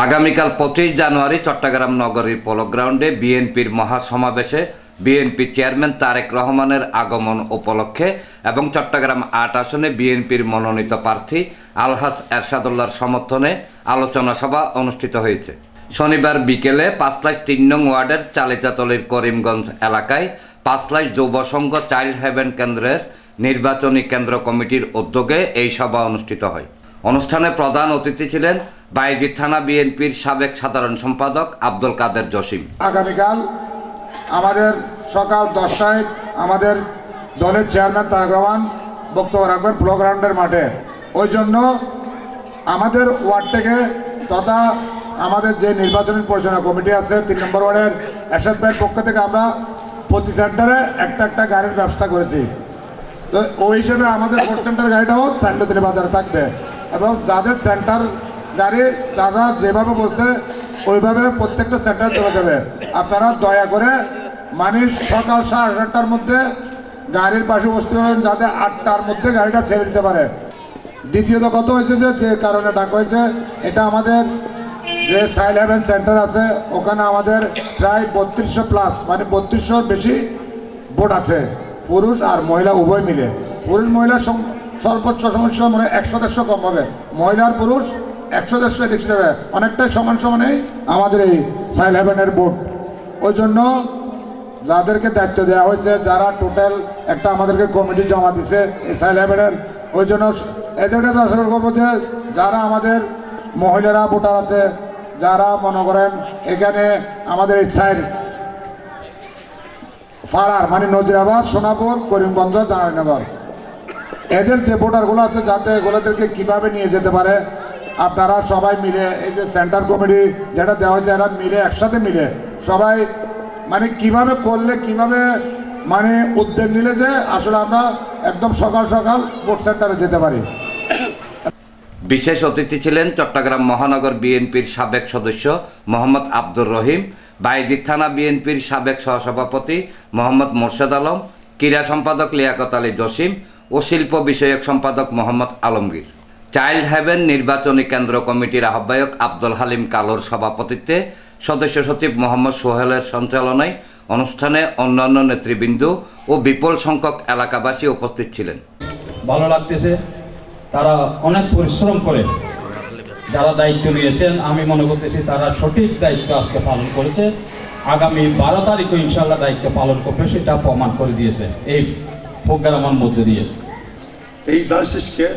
আগামীকাল 25 জানুয়ারি চট্টগ্রাম নগরীর পোলো গ্রাউন্ডে বিএনপির মহাসমাবেশে বিএনপি চেয়ারম্যান তারেক রহমানের আগমন উপলক্ষে এবং চট্টগ্রাম ৮ আসনে বিএনপির মনোনীত প্রার্থী আলহাজ এরশাদুল্লাহর সমর্থনে আলোচনা সভা অনুষ্ঠিত হয়েছে। শনিবার বিকেলে ৫/৩ নং ওয়ার্ডের চালিচাতলীর করিমগঞ্জ এলাকায় ৫ যুব সংঘ চাইল্ড হেভেন কেন্দ্রের নির্বাচনী কেন্দ্র কমিটির উদ্যোগে এই সভা অনুষ্ঠিত হয়। অনুষ্ঠানে প্রধান অতিথি ছিলেন বায়েজিদ থানা বিএনপির সাবেক সাধারণ সম্পাদক আব্দুল কাদের জসিম। আগামীকাল আমাদের সকাল 10টায় আমাদের দলের চেয়ারম্যান তারেক রহমান বক্তব্য রাখবেন পোলো গ্রাউন্ডের মাঠে। ওই জন্য আমাদের ওয়ার্ড থেকে তথা আমাদের যে নির্বাচনী পরিচালনা কমিটি আছে 3 নম্বর ওয়ার্ডের এরশাদ ভাইয়ের পক্ষ থেকে আমরা প্রতি সেন্টারে একটা গাড়ির ব্যবস্থা করেছি। তো ওই হিসেবে আমাদের ভোট সেন্টার গাড়িটাও চান্ডদিনী বাজারে থাকবে এবং যাদের সেন্টার গাড়ি যারা যেভাবে বলছে ওইভাবে প্রত্যেকটা সেন্টার চলে যাবে। আপনারা দয়া করে সকাল 7:30টার মধ্যে গাড়ির পাশে উপস্থিত হবেন যাতে 8টার মধ্যে গাড়িটা ছেড়ে দিতে পারে। দ্বিতীয়ত কথা হয়েছে যে কারণে ডাকা হয়েছে, এটা আমাদের যে চাইল্ড হেভেন সেন্টার আছে ওখানে আমাদের প্রায় 3200 প্লাস 3200 বেশি ভোট আছে, পুরুষ আর মহিলা উভয় মিলে। পুরুষ মহিলা সর্বোচ্চ সমস্যা 100-150 কম হবে, মহিলার পুরুষ 100-150 এদিক দেবে, অনেকটাই সমানেই আমাদের এই চাইল্ড হেভেনের ভোট। ওই জন্য যাদেরকে দায়িত্ব দেওয়া হয়েছে, যারা টোটাল একটা আমাদেরকে কমিটি জমা দিছে এই চাইল্ড হেভেনের, ওই জন্য এদের কাছে আশা করবো যে যারা আমাদের মহিলারা ভোটার আছে, যারা মনে করেন এখানে আমাদের এই সাইড ফারার নজিরাবাদ, সোনাপুর, করিমগঞ্জ, জানানগর, এদের যে ভোটারগুলো আছে যাতে এগুলোদেরকে কীভাবে নিয়ে যেতে পারে আপনারা সবাই মিলে এই যে সেন্টার কমিটি যেটা দেওয়া হয়েছে এরা মিলে একসাথে মিলে সবাই কিভাবে করলে কিভাবে উদ্যোগ নিলে যে আসলে আমরা একদম সকাল ভোট সেন্টারে যেতে পারি। বিশেষ অতিথি ছিলেন চট্টগ্রাম মহানগর বিএনপির সাবেক সদস্য মোহাম্মদ আব্দুর রহিম, বায়েজিদ থানা বিএনপির সাবেক সহসভাপতি মোহাম্মদ মোর্শেদ আলম, ক্রীড়া সম্পাদক লিয়াকত আলী জসিম ও শিল্প বিষয়ক সম্পাদক মোহাম্মদ আলমগীর। চাইল্ড হেভেন নির্বাচনী কেন্দ্র কমিটির আহ্বায়ক আব্দুল হালিম কালোর সভাপতিত্বে সদস্য সচিব মোহাম্মদ সোহেলের সঞ্চালনায় অনুষ্ঠানে অন্যান্য নেতৃবৃন্দ ও বিপুল সংখ্যক এলাকাবাসী উপস্থিত ছিলেন। ভালো লাগতেছে, তারা অনেক পরিশ্রম করে যারা দায়িত্ব নিয়েছেন, আমি মনে করতেছি তারা সঠিক দায়িত্ব আজকে পালন করেছে। আগামী 12 তারিখও ইনশাআল্লাহ দায়িত্ব পালন করবে, সেটা প্রমাণ করে দিয়েছে এই প্রোগ্রামের মধ্যে দিয়ে। এই দাসকে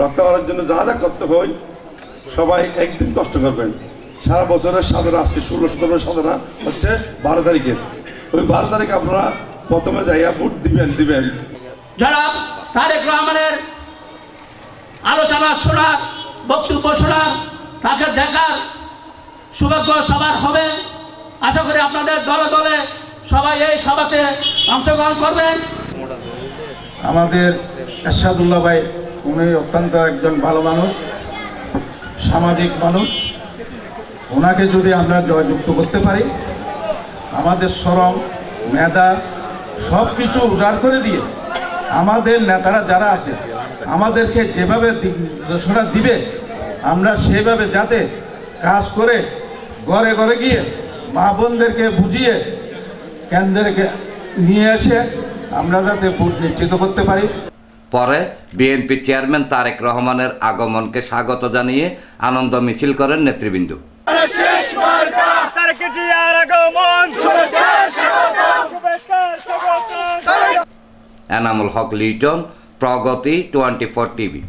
রক্ষা করার জন্য যা যা করতে হয় সবাই একদিন কষ্ট করবেন। সারা বছরের সাধনা আজকে 16-17 সাধনা হচ্ছে 12 তারিখে। ওই 12 তারিখে আপনারা প্রথমে যাইয়া ভোট দিবেন। জনাব তারেক রহমানের আলোচনা শোনার, বক্তব্য শোনার, তাকে দেখার সৌভাগ্য সবার হবে। আশা করি আপনাদের দলে দলে সবাই এই সভাতে অংশগ্রহণ করবেন। আমাদের এরশাদুল্লাহ ভাই উনি অত্যন্ত একজন ভালো মানুষ, সামাজিক মানুষ। ওনাকে যদি আমরা জয়যুক্ত করতে পারি, আমাদের শ্রম মেধা সব কিছু উজাড় করে দিয়ে আমাদের নেতারা যারা আছে আমাদেরকে যেভাবে নির্দেশনা দিবে আমরা সেভাবে যাতে কাজ করে ঘরে ঘরে গিয়ে মা বোনদেরকে বুঝিয়ে কেন্দ্রকে নিয়ে এসে আমরা যাতে ভোট নিশ্চিত করতে পারি। পরে বিএনপি চেয়ারম্যান তারেক রহমানের আগমনকে স্বাগত জানিয়ে আনন্দ মিছিল করেন নেতৃবৃন্দ। এনামুল হক লিটন, প্রগতি 24 টিভি।